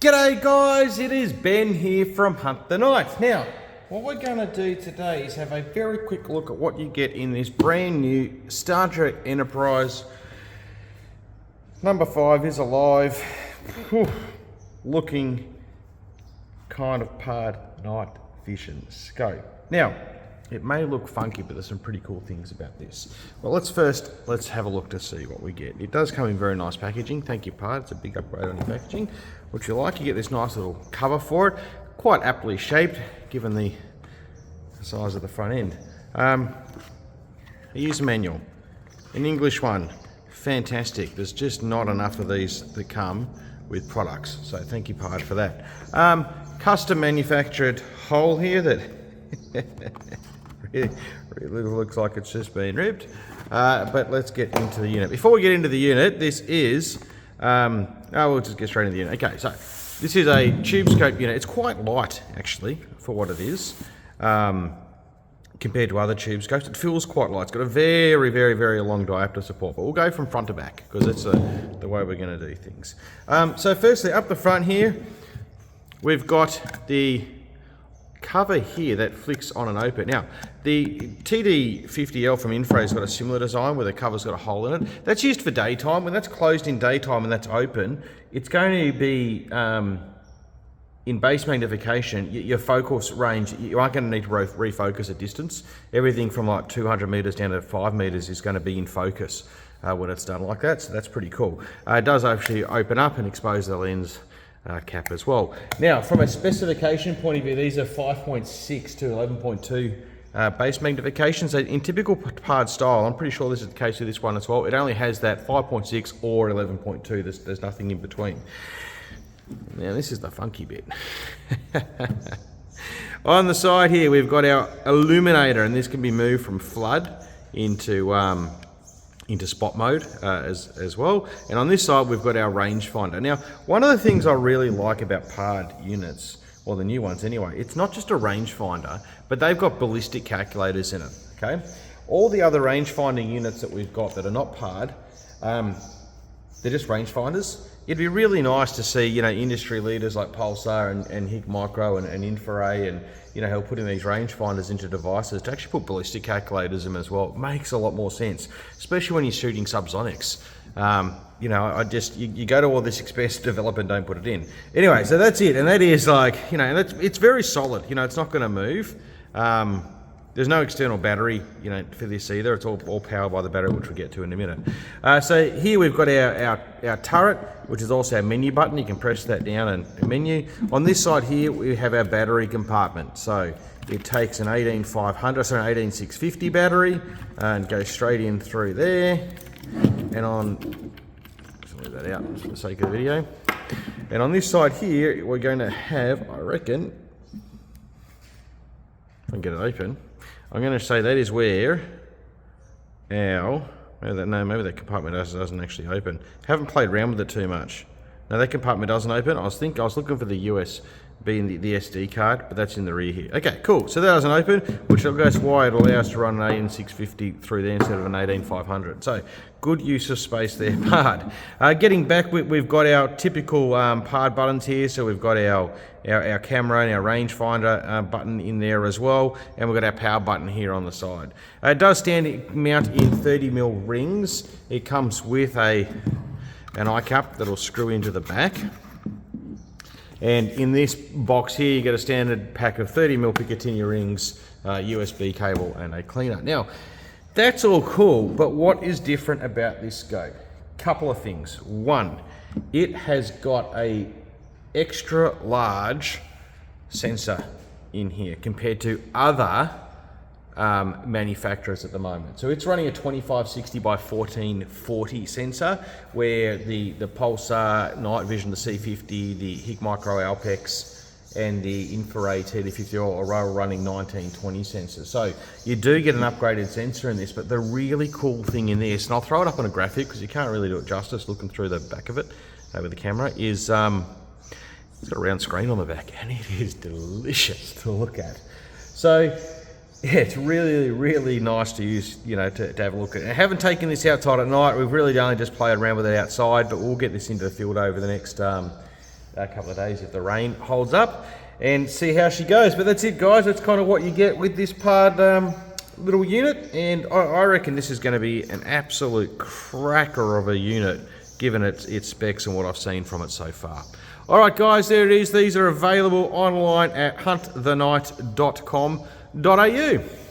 G'day guys, it is Ben here from Hunt the Night. Now, what we're going to do today is have a very quick look at what you get in this brand new Star Trek Enterprise. Number 5 is alive. Whew. Looking kind of pard night vision scope. Now, it may look funky, but there's some pretty cool things about this. Well, let's have a look to see what we get. It does come in very nice packaging. Thank you, Pard. It's a big upgrade on your packaging. What you like, you get this nice little cover for it. Quite aptly shaped, given the size of the front end. A user manual, an English one. Fantastic. There's just not enough of these that come with products. So thank you, Pard, for that. Custom manufactured hole here that really looks like it's just been ripped. But let's get into the unit. Before we get into the unit, this is, we'll just get straight into the unit. Okay, so this is a tube scope unit. It's quite light, actually, for what it is, compared to other tube scopes. It feels quite light. It's got a very, very, very long diopter support, but we'll go from front to back, because that's the way we're going to do things. So firstly, up the front here, we've got the cover here that flicks on and open. Now, the TD50L from Infrared's got a similar design where the cover's got a hole in it. That's used for daytime. When that's closed in daytime and that's open, it's going to be in base magnification. Your focus range, you aren't going to need to refocus at distance. Everything from like 200 meters down to 5 meters is going to be in focus when it's done like that. So that's pretty cool. It does actually open up and expose the lens cap as well. Now, from a specification point of view, these are 5.6 to 11.2 base magnification. So in typical Pard style, I'm pretty sure this is the case with this one as well. It only has that 5.6 or 11.2. There's nothing in between. Now, this is the funky bit. On the side here, we've got our illuminator, and this can be moved from flood into spot mode as well. And on this side, we've got our rangefinder. Now, one of the things I really like about Pard units, or the new ones anyway, it's not just a rangefinder, but they've got ballistic calculators in it, okay? All the other rangefinding units that we've got that are not Pard, they're just rangefinders. It'd be really nice to see, industry leaders like Pulsar and HIC Micro and Infrared and, who are putting these rangefinders into devices to actually put ballistic calculators in them as well. It makes a lot more sense, especially when you're shooting subsonics. You go to all this expense to develop and don't put it in. Anyway, so that's it. And that is like, it's very solid. It's not going to move. There's no external battery, for this either. It's all powered by the battery, which we'll get to in a minute. So here we've got our turret, which is also our menu button. You can press that down and menu. On this side here, we have our battery compartment. So it takes an 18650 battery and goes straight in through there. And let's leave that out for the sake of the video. And on this side here, we're going to have, I reckon, if I can get it open, I'm going to say that is where maybe that compartment doesn't actually open. Haven't played around with it too much. No, that compartment doesn't open. I was looking for the USB and the SD card, but that's in the rear here. Okay, cool. So that doesn't open, which I guess why it allows us to run an 18650 through there instead of an 18500. So good use of space there, Pard. Getting back, we've got our typical Pard buttons here. So we've got our camera and our rangefinder button in there as well, and we've got our power button here on the side. It does mount in 30mm rings. It comes with an eye cap that'll screw into the back. And in this box here, you get a standard pack of 30mm Picatinny rings, USB cable, and a cleaner. Now, that's all cool, but what is different about this scope? Couple of things. One, it has got a extra large sensor in here compared to other manufacturers at the moment. So it's running a 2560 by 1440 sensor, where the Pulsar Night Vision, the C50, the HIC Micro Alpex, and the Infrared TD50 are all running 1920 sensors. So you do get an upgraded sensor in this, but the really cool thing in this, and I'll throw it up on a graphic because you can't really do it justice looking through the back of it with the camera, is it's got a round screen on the back, and it is delicious to look at. So yeah, it's really, really nice to use, to have a look at it. I haven't taken this outside at night. We've really only just played around with it outside, but we'll get this into the field over the next a couple of days if the rain holds up, and see how she goes. But that's it, guys. That's kind of what you get with this Pard little unit, and I reckon this is going to be an absolute cracker of a unit given its specs and what I've seen from it so far. All right, guys, there it is. These are available online at huntthenite.com.au.